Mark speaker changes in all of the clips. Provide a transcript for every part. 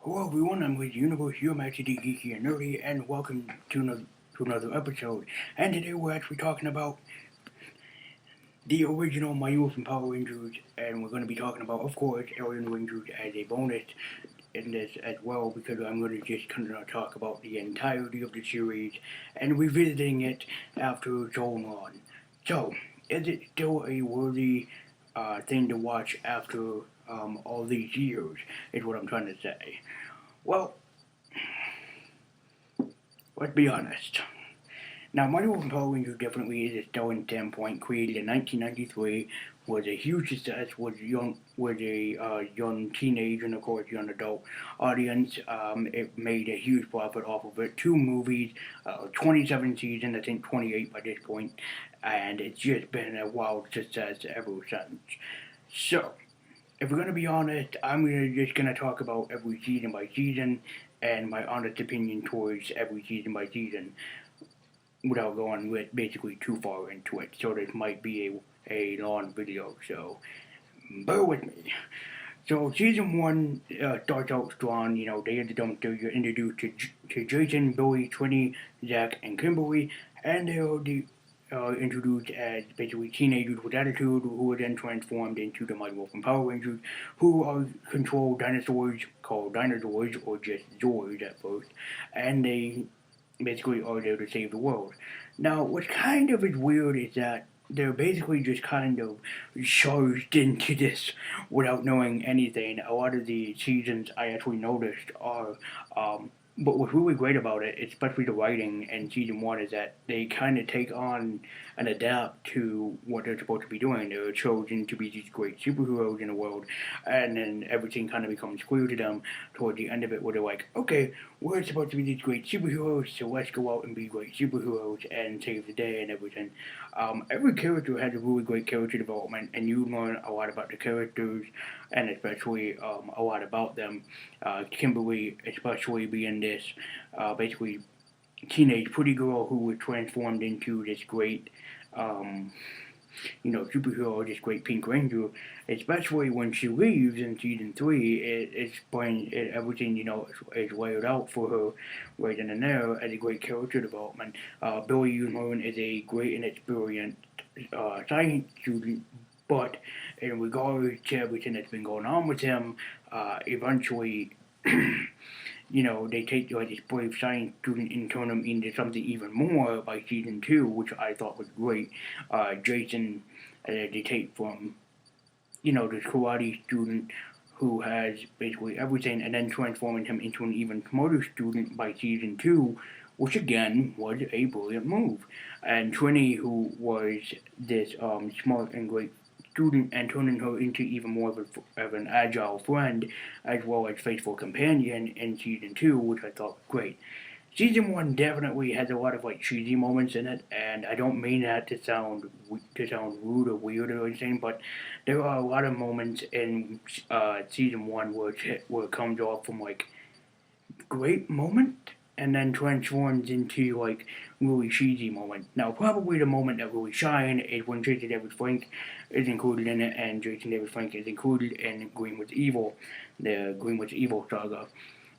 Speaker 1: Hello everyone, I'm with Universe, you're Master Geeky and Nerdy, and welcome to another episode. And today we're actually talking about the original My Morphin Power Rangers, and we're going to be talking about, of course, Alien Rangers as a bonus in this as well, because I'm going to just kind of talk about the entirety of the series and revisiting it after so long. So, is it still a worthy thing to watch after all these years, is what I'm trying to say. Well, let's be honest. Now, Mario and Power Rangers definitely is a stellar standpoint. Created in 1993, was a huge success with a young teenage and of course young adult audience. It made a huge profit off of it. Two movies, 27 seasons, I think 28 by this point, and it's just been a wild success ever since. So, if we're gonna be honest, just gonna talk about every season by season and my honest opinion towards every season by season without going with basically too far into it. So this might be a long video, so bear with me. So season one starts out strong. You know, they you're introduced to Jason, Billy, Trinity, Zach, and Kimberly, and they're introduced as basically teenagers with attitude who are then transformed into the Mighty Morphin Power Rangers, who are control dinosaurs called dinosaurs or just Zords at first, and they basically are there to save the world. Now, what kind of is weird is that they're basically just kind of charged into this without knowing anything. A lot of the seasons I actually noticed are, but what's really great about it, especially the writing in season one, is that they kind of take on and adapt to what they're supposed to be doing. They're chosen to be these great superheroes in the world, and then everything kind of becomes clear to them toward the end of it, where they're like, okay, we're supposed to be these great superheroes, so let's go out and be great superheroes and save the day and everything. Every character has a really great character development, and you learn a lot about the characters, and especially a lot about them. Kimberly, especially being this basically teenage pretty girl who was transformed into this great um, superhero, this great Pink Ranger, especially when she leaves in season three, everything, is laid out for her right in there as a great character development. Billy Unhorn is a great and experienced science student, but in regards to everything that's been going on with him, eventually they take like this brave science student and turn him into something even more by season two, which I thought was great. Jason, they take from this karate student who has basically everything, and then transforming him into an even smarter student by season two, which again was a brilliant move. And Trini, who was this smart and great student, and turning her into even more of an agile friend, as well as faithful companion in season two, which I thought was great. Season one definitely has a lot of like cheesy moments in it, and I don't mean that to sound rude or weird or anything, but there are a lot of moments in season one where it comes off from like great moment and then transforms into like really cheesy moment. Now, probably the moment that really shine is when Jason David Frank is included in it, and Jason David Frank is included in Green with Evil, the Green with Evil saga.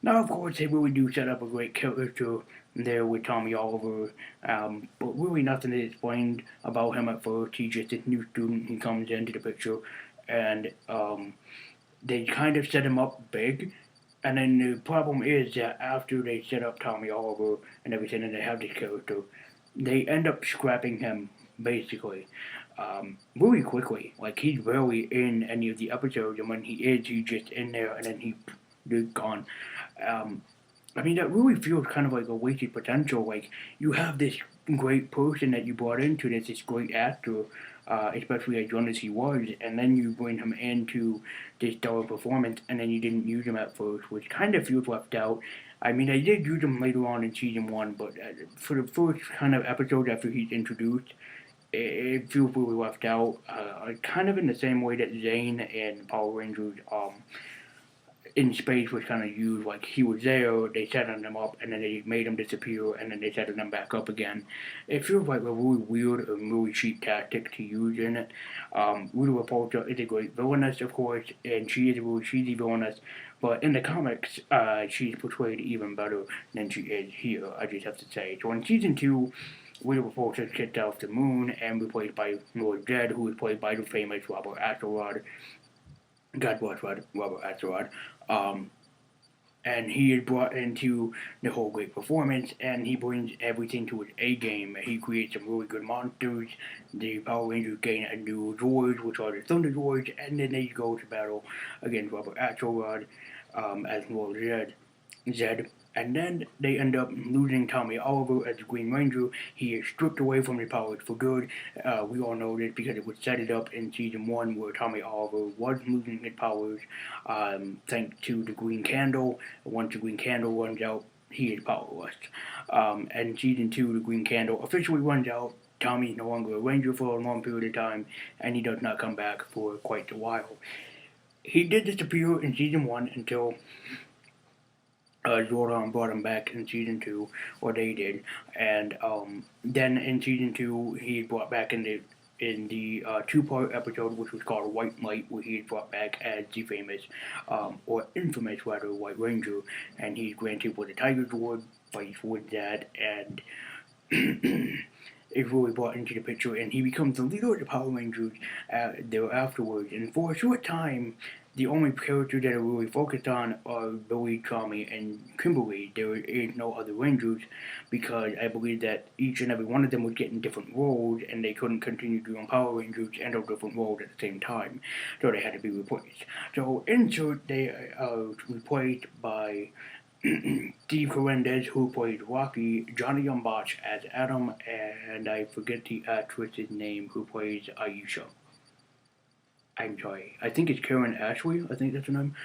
Speaker 1: Now, of course, they really do set up a great character there with Tommy Oliver, but really nothing is explained about him at first. He's just this new student who comes into the picture, and they kind of set him up big. And then the problem is that after they set up Tommy Oliver and everything, and they have this character, they end up scrapping him basically really quickly. Like he's barely in any of the episodes, and when he is, he's just in there, and then he's gone. Um, I mean, that really feels kind of like a wasted potential. Like, you have this great person that you brought into this great actor, especially as young as he was, and then you bring him into this stellar performance, and then you didn't use him at first, which kind of feels left out. I mean, I did use him later on in season one, but for the first kind of episode after he's introduced, it feels really left out. Kind of in the same way that Zane and Power Rangers in space was kind of used like he was there, they set him up, and then they made him disappear, and then they set him back up again. It feels like a really weird and really cheap tactic to use in it. Rita Repulsa is a great villainess, of course, and she is a really cheesy villainess, but in the comics, she's portrayed even better than she is here, I just have to say. So in season 2, Rita Repulsa is kicked off the moon and replaced by Lord Zed, who is played by the famous Robert Axelrod. God bless Robert Axelrod. Um, and he is brought into the whole great performance, and he brings everything to his A game. He creates some really good monsters. The Power Rangers gain a new droids, which are the Thunder droids, and then they go to battle against Robert Axelrod as Lord Zed. And then they end up losing Tommy Oliver as the Green Ranger. He is stripped away from his powers for good. We all know this because it was set it up in season 1 where Tommy Oliver was losing his powers thanks to the Green Candle. Once the Green Candle runs out, he is powerless. And season 2, the Green Candle officially runs out. Tommy is no longer a Ranger for a long period of time, and he does not come back for quite a while. He did disappear in season 1 until Zordon brought him back in season 2, or they did, and then in season 2 he brought back in the two-part episode which was called White Light, where he is brought back as the famous, or infamous rather, White Ranger, and he's granted with a Tiger Sword, fights with that, and is really brought into the picture, and he becomes the leader of the Power Rangers there afterwards. And for a short time, the only characters that are really focused on are Billy, Tommy, and Kimberly. There is no other Rangers because I believe that each and every one of them was getting different roles, and they couldn't continue doing Power Rangers and have different roles at the same time, so they had to be replaced. So insert they are replaced by Steve Corendez, who plays Rocky, Johnny Umboch as Adam, and I forget the actress's name who plays Aisha. I'm sorry. I think it's Karen Ashley. I think that's her name.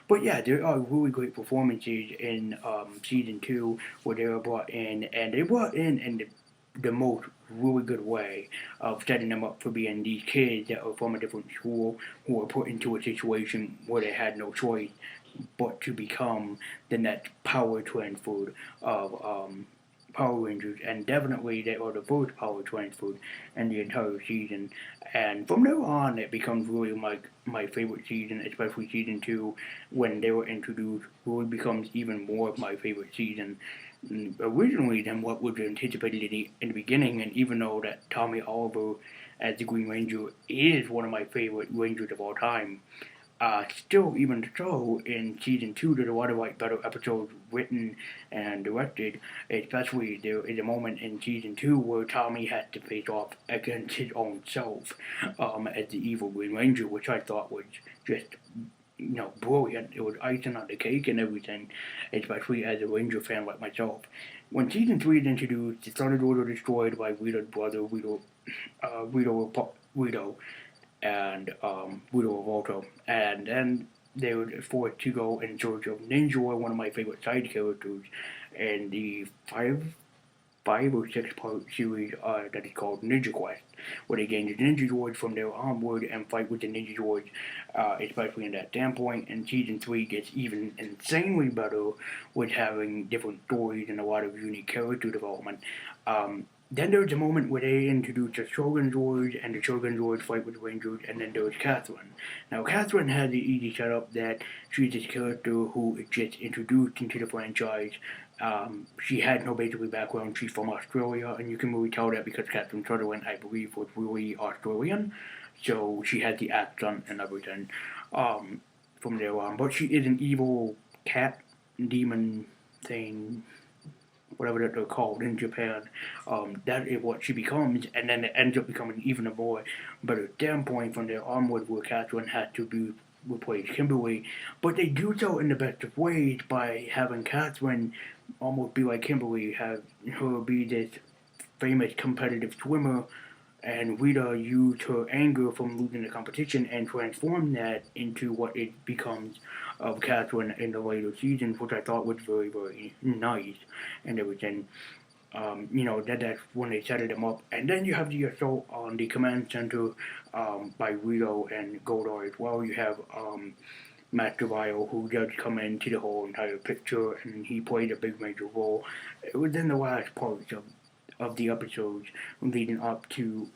Speaker 1: But yeah, there are really great performances in season 2 where they were brought in, and they brought in the most really good way of setting them up for being these kids that are from a different school who were put into a situation where they had no choice but to become the next power transfer of Power Rangers, and definitely they are the first power transfer in the entire season. And from there on, it becomes really my favorite season, especially season 2, when they were introduced, really becomes even more of my favorite season originally than what was anticipated in the beginning. And even though that Tommy Oliver as the Green Ranger is one of my favorite Rangers of all time, still, even so, in season 2, there's a lot of better episodes written and directed. Especially, there is a moment in season 2 where Tommy has to face off against his own self as the evil Green Ranger, which I thought was just brilliant. It was icing on the cake and everything, especially as a Ranger fan like myself. When season 3 is introduced, the Thunder Order destroyed by Rita's brother, Rito, and Guido Revolto, and then they were forced to go in search of Ninja, one of my favorite side characters, in the five or six part series that is called Ninja Quest, where they gain the Ninja Droids from their onward and fight with the Ninja Droids, especially in that standpoint. And season 3 gets even insanely better with having different stories and a lot of unique character development. Then there's a moment where they introduce the Shogun Droids, and the Shogun Droids fight with the Rangers, and then there's Catherine. Now, Catherine has the easy setup that she's this character who is just introduced into the franchise. She had no basically background. She's from Australia, and you can really tell that because Catherine Sutherland, I believe, was really Australian. So she had the accent and everything from there on. But she is an evil cat demon thing, whatever that they're called in Japan. That is what she becomes, and then it ends up becoming even a more better standpoint from there onward, where Catherine had to be replace Kimberly, but they do so in the best of ways by having Catherine almost be like Kimberly, have her be this famous competitive swimmer, and Rita used her anger from losing the competition and transform that into what it becomes of Catherine in the later seasons, which I thought was very, very nice and everything. That's when they set them up. And then you have the assault on the command center by Rito and Goldar as well. You have Master Vile, who does come into the whole entire picture, and he played a big major role. It was in the last parts of the episodes leading up to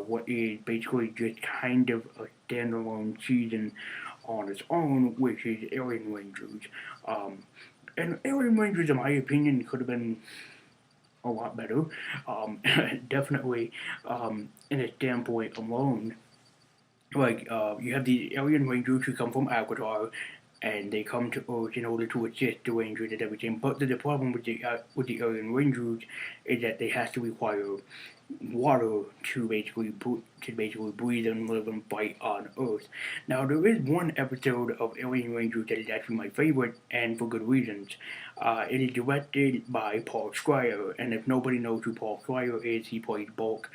Speaker 1: what is basically just kind of a standalone season on its own, which is Alien Rangers. Um, and Alien Rangers, in my opinion, could have been a lot better. Definitely, in a standpoint alone, you have the alien rangers who come from Avatar, and they come to Earth in order to assist the Rangers and everything. But the problem with the alien Rangers is that they have to require water to basically breathe and live and fight on Earth. Now there is one episode of Alien Rangers that is actually my favorite, and for good reasons. It is directed by Paul Schreier, and if nobody knows who Paul Schreier is, he plays Bulk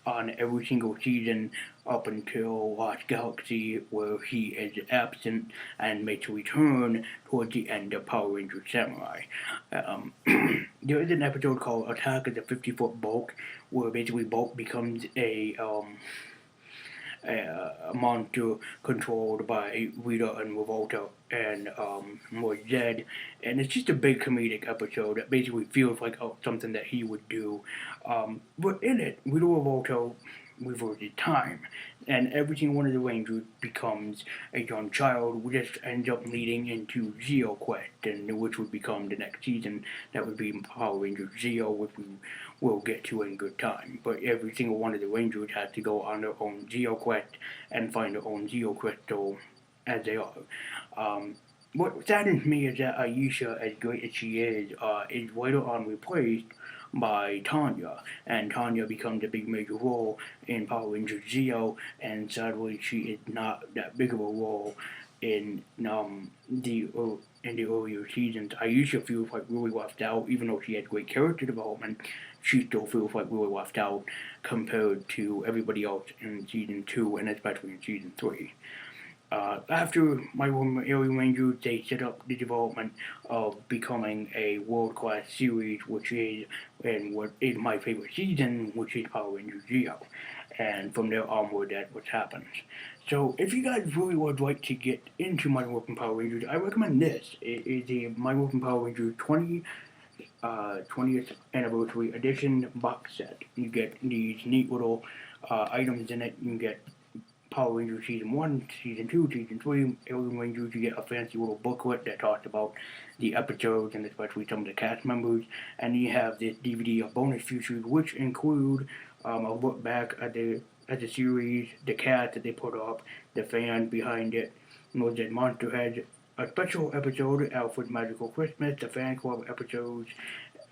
Speaker 1: on every single season up until Lost Galaxy, where he is absent and makes a return towards the end of Power Rangers Samurai. There is an episode called Attack of the 50-Foot Bulk, where basically Bulk becomes a monster controlled by Rita and Revolta and more Zed, and it's just a big comedic episode that basically feels like something that he would do. But in it, Rita Revolta reverses time, and every single one of the Rangers becomes a young child, which ends up leading into Zeo Quest, and which would become the next season. That would be Power Rangers Zeo, which we will get to in good time. But every single one of the Rangers has to go on their own Zeo Quest and find their own Zeo Crystal as they are. What saddens me is that Aisha, as great as she is later on replaced by Tanya, and Tanya becomes a big major role in Power Rangers Zeo, and sadly she is not that big of a role in the earlier seasons. Aisha feels like really left out, even though she had great character development. She still feels like really left out compared to everybody else in season 2 and especially in season 3. After My Alien Rangers, they set up the development of becoming a world-class series, which is, and what is my favorite season, which is Power Rangers Zeo. And from there onward, that's what happens. So, if you guys really would like to get into My Morphin Power Rangers, I recommend this. It is the My Morphin Power Rangers 20th anniversary edition box set. You get these neat little items in it. You can get Power Rangers Season 1, Season 2, Season 3, Alien Rangers. You get a fancy little booklet that talks about the episodes and especially some of the cast members. And you have this DVD of bonus features, which include a look back at the series, the cast that they put up, the fans behind it, Mildred Monster Head, a special episode, Alfred's Magical Christmas, the fan club episodes,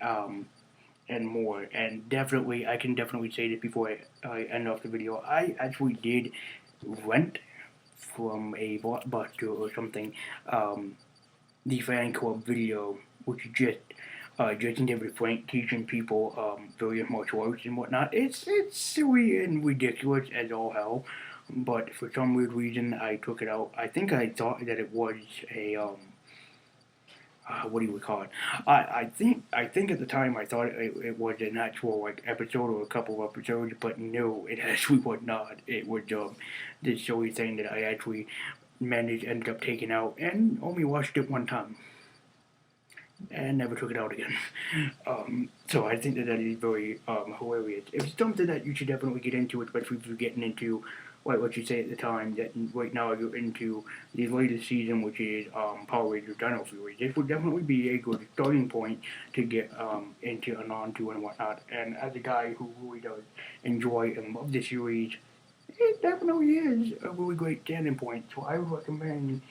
Speaker 1: and more. And I can definitely say this before I end off the video. I actually did rent from a Blockbuster or something the fan club video, which is just Jason David Frank teaching people various martial arts and whatnot. It's silly and ridiculous as all hell, but for some weird reason I took it out. I think I thought that it was a what do you call it? I think at the time I thought it was an actual episode or a couple of episodes, but no, it actually was not. It was this silly thing that I actually ended up taking out and only watched it one time and never took it out again. So I think that is very hilarious. It's something that you should definitely get into, especially if you're getting into what you say at the time, that right now you're into the latest season, which is Power Rangers Dino Fury. This would definitely be a good starting point to get into and onto and whatnot. And as a guy who really does enjoy and love the series, it definitely is a really great standing point. So I would recommend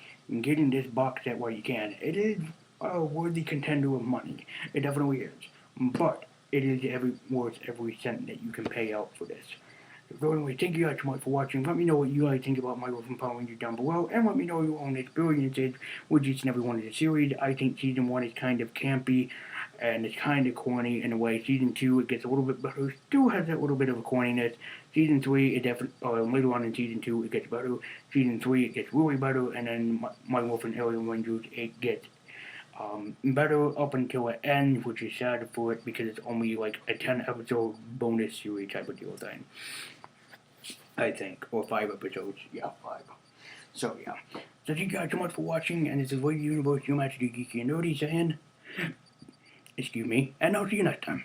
Speaker 1: getting this box set while you can. It is a worthy contender of money. It definitely is. But it is worth every cent that you can pay out for this. So anyway, thank you guys so much for watching. Let me know what you guys think about my Morphin Power Rangers down below, and let me know your own experiences with each and every one of the series. I think Season 1 is kind of campy, and it's kind of corny in a way. Season 2, it gets a little bit better. Still has that little bit of a corniness. Season 3, later on in Season 2, it gets better. Season 3, it gets really better, and then my Morphin Alien Rangers, it gets better up until it ends, which is sad for it because it's only like a 10-episode bonus series type of deal thing. I think, or 5 episodes, yeah, 5. So yeah. So thank you guys so much for watching, and this is Radio Universe, your master Geeky and Nerdy saying, excuse me, and I'll see you next time.